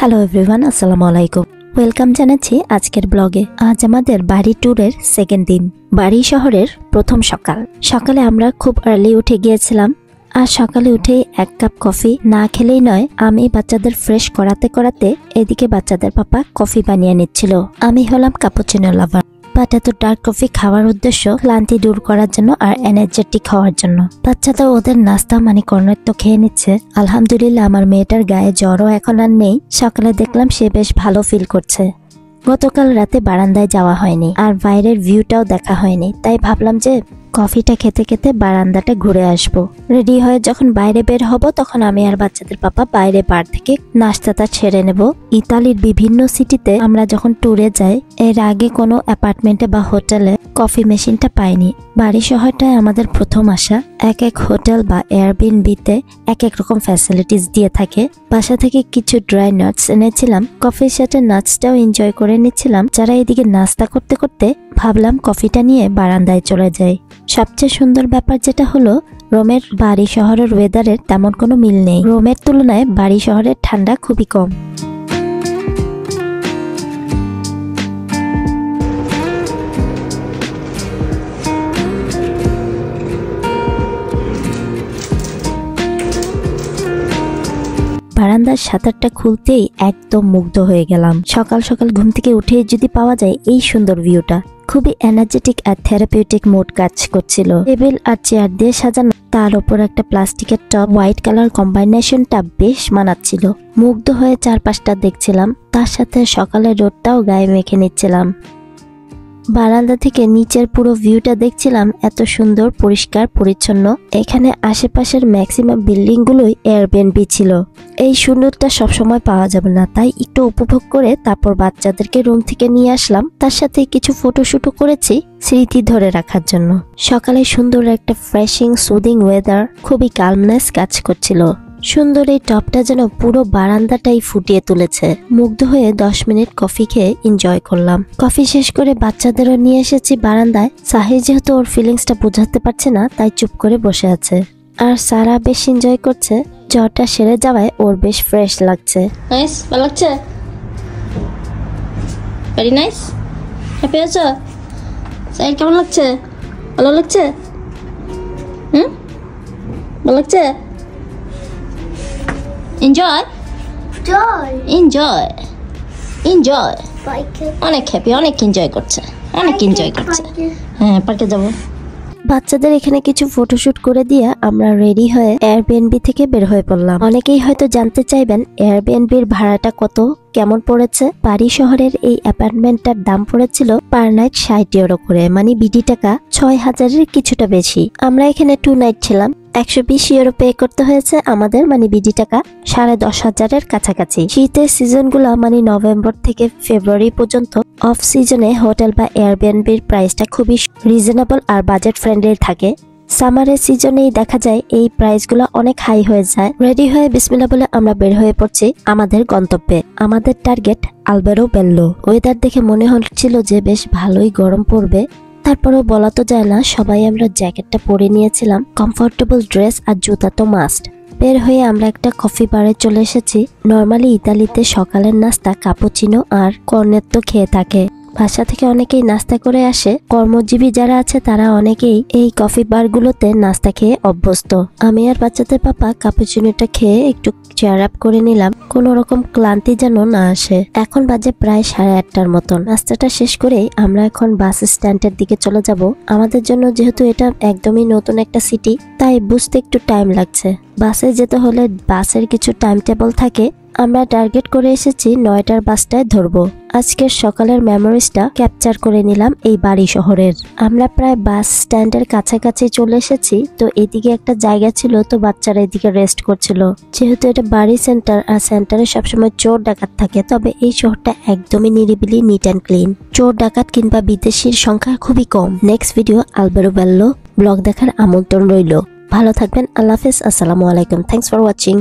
Hello everyone, আসসালামু আলাইকুম। Welcome জানাচ্ছি আজকের ব্লগে। আজ আমাদের বাড়ি ট্যুরের সেকেন্ড দিন। বাড়ি শহরের প্রথম সকালে আমরা খুব আর্লি উঠে গিয়েছিলাম। আর সকালে উঠে এক কাপ কফি না খেলেই নয়। আমি বাচ্চাদের ফ্রেশ করাতে করাতে এদিকে বাচ্চাদের পাপা কফি বানিয়ে নিচ্ছিল। আমি হলাম ক্যাপুচিনো লাভার, বাট এত ডার্ক কফি খাওয়ার উদ্দেশ্য ক্লান্তি দূর করার জন্য আর এনার্জেটিক হওয়ার জন্য। বাচ্চাটা ওদের নাস্তা মানে কর্নেট তো খেয়ে নিচ্ছে। আলহামদুলিল্লাহ আমার মেয়েটার গায়ে জ্বরও এখন আর নেই। সকালে দেখলাম সে বেশ ভালো ফিল করছে। গতকাল রাতে বারান্দায় যাওয়া হয়নি আর বাইরের ভিউটাও দেখা হয়নি, তাই ভাবলাম যে কফিটা খেতে খেতে বারান্দাটা ঘুরে আসবো। রেডি হয়ে যখন বাইরে বের হব তখন আমি আর বাচ্চাদের পাপা বাইরে বার থেকে নাস্তাটা ছেড়ে নেব। ইতালির বিভিন্ন সিটিতে আমরা যখন ট্যুরে যাই এর আগে কোনো অ্যাপার্টমেন্টে বা হোটেলে কফি মেশিনটা পাইনি। বাড়ি শহরটায় আমাদের প্রথম আসা। এক এক হোটেল বা এয়ারবিএনবিতে এক এক রকম ফ্যাসিলিটিস দিয়ে থাকে। বাসা থেকে কিছু ড্রাই নাটস এনেছিলাম, কফির সাথে নাটসটাও এনজয় করে নিচ্ছিলাম। যারা এদিকে নাস্তা করতে করতে ভাবলাম কফিটা নিয়ে বারান্দায় চলে যাই। সবচেয়ে সুন্দর ব্যাপার যেটা হলো, রোমের বাড়ি শহরের ওয়েদারের তেমন কোনো মিল নেই। রোমের তুলনায় বাড়ি শহরের ঠান্ডা খুবই কম। বারান্দার শাটারটা খুলতেই একদম মুগ্ধ হয়ে গেলাম। সকাল সকাল ঘুম থেকে উঠে যদি পাওয়া যায় এই সুন্দর ভিউটা, খুবই এনার্জেটিক আর থেরাপিউটিক মোড কাজ করছিল। টেবিল আর চেয়ার দিয়ে সাজানো, তার উপর একটা প্লাস্টিকের টপ, হোয়াইট কালার কম্বাইনেশনটা বেশ মানাচ্ছিল। মুগ্ধ হয়ে চারপাশটা দেখছিলাম, তার সাথে সকালের রোদটাও গায়ে মেখে নিচ্ছিলাম। বারান্দা থেকে নিচের পুরো ভিউটা দেখছিলাম, এত সুন্দর পরিষ্কার পরিচ্ছন্ন। এখানে আশেপাশের ম্যাক্সিমাম বিল্ডিং গুলোই এয়ারবিএনবি ছিল। এই সুন্দরটা সবসময় পাওয়া যাবে না, তাই একটু উপভোগ করে তারপর বাচ্চাদেরকে রুম থেকে নিয়ে আসলাম। তার সাথে কিছু ফটোশুটও করেছি স্মৃতি ধরে রাখার জন্য। সকালে সুন্দর একটা ফ্রেশিং সুদিং ওয়েদার, খুবই কালমনেস কাজ করছিল। সুন্দর এই টপটা যেন পুরো বারান্দাটাই ফুটিয়ে তুলেছে। মুগ্ধ হয়ে 10 মিনিট কফি খেয়ে এনজয় করলাম। কফি শেষ করে বাচ্চাদেরও নিয়ে এসেছি বারান্দায়। সাহির যেহেতু ওর ফিলিংসটা বোঝাতে পারছে না, তাই চুপ করে বসে আছে। আর সারা বেশ এনজয় করছে। জ্বরটা সেরে যাওয়ায় ওর বেশ ফ্রেশ লাগছে। নাইস, ভালো লাগছে? Very nice. হ্যাপি আছো? সাহির কেমন লাগছে? ভালো লাগছে? ভালো লাগছে? Enjoy enjoy enjoy. অনেক হ্যাপি, অনেক এনজয় করছে, অনেক এনজয় করছে। হ্যাঁ, পার্কে যাবো। বাচ্চাদের এখানে কিছু ফটোশুট করে দিয়ে আমরা রেডি হয়ে এয়ারবিএনবি থেকে বের হয়ে পড়লাম। অনেকেই হয়তো জানতে চাইবেন এয়ারবিএনবির ভাড়াটা কত, কেমন পড়েছে। বাড়ি শহরের এই অ্যাপার্টমেন্টটার দাম পড়েছিল পার নাইট 60 ইউরো করে, মানে বিডি টাকা 6000-এর কিছুটা বেশি। আমরা এখানে 2 নাইট ছিলাম। 120 ইউরো পে করতে হয়েছে আমাদের, মানে বিডি টাকা 10,500-এর কাছাকাছি। শীতের সিজনগুলো মানে নভেম্বর থেকে ফেব্রুয়ারি পর্যন্ত অফ সিজনে হোটেল বা এয়ারবিএনবির প্রাইসটা খুবই রিজনেবল আর বাজেট ফ্রেন্ডলি থাকে। সামারের সিজনেই দেখা যায় এই প্রাইসগুলো অনেক হাই হয়ে যায়। রেডি হয়ে বিসমিল্লাহ বলে আমরা বের হয়ে পড়ছি আমাদের গন্তব্যে। আমাদের টার্গেট আলবেরো বেল্লো। ওয়েদার দেখে মনে হচ্ছিল যে বেশ ভালোই গরম পড়বে, তারপরেও বলা তো যায় না। সবাই আমরা জ্যাকেটটা পরে নিয়েছিলাম। কমফোর্টেবল ড্রেস আর জুতা তো মাস্ট। বের হয়ে আমরা একটা কফি বারে চলে এসেছি। নর্মালি ইতালিতে সকালের নাস্তা কাপুচিনো আর কর্নেত্তো খেয়ে থাকে। বাসা থেকে অনেকেই নাস্তা করে আসে। কর্মজীবী যারা আছে তারা অনেকেই এই কফি বারগুলোতে নাস্তা খেয়ে অভ্যস্ত। আমি আর বাচ্চাদের পাপা কাপুচিনোটা খেয়ে একটু চেয়ার আপ করে নিলাম, কোন রকম ক্লান্তি যেন না আসে। এখন বাজে প্রায় 8:30টার মতন। নাস্তাটা শেষ করেই আমরা এখন বাস স্ট্যান্ডের দিকে চলে যাব। আমাদের জন্য যেহেতু এটা একদমই নতুন একটা সিটি, তাই বুঝতে একটু টাইম লাগছে। বাসে যেতে হলে বাসের কিছু টাইম টেবল থাকে। আমরা টার্গেট করে এসেছি 9টার বাসটায় ধরবো। আজকের সকালের মেমোরিজটা ক্যাপচার করে নিলাম এই বাড়ি শহরের। আমরা প্রায় বাস স্ট্যান্ডের কাছাকাছি চলে এসেছি। তো এদিকে একটা জায়গা ছিল, তো বাচ্চারা এদিকে রেস্ট করছিল। যেহেতু এটা বাড়ি সেন্টার আর সেন্টারে সবসময় চোর ডাকাত থাকে, তবে এই শহরটা একদমই নিরিবিলি, নিট অ্যান্ড ক্লিন। চোর ডাকাত কিংবা বিদেশির সংখ্যা খুবই কম। নেক্সট ভিডিও আলবেরো বেল্লো ব্লগ দেখার আমন্ত্রণ রইল। ভালো থাকবেন। আল্লাহ হাফেজ। আসসালামু আলাইকুম। Thanks for watching.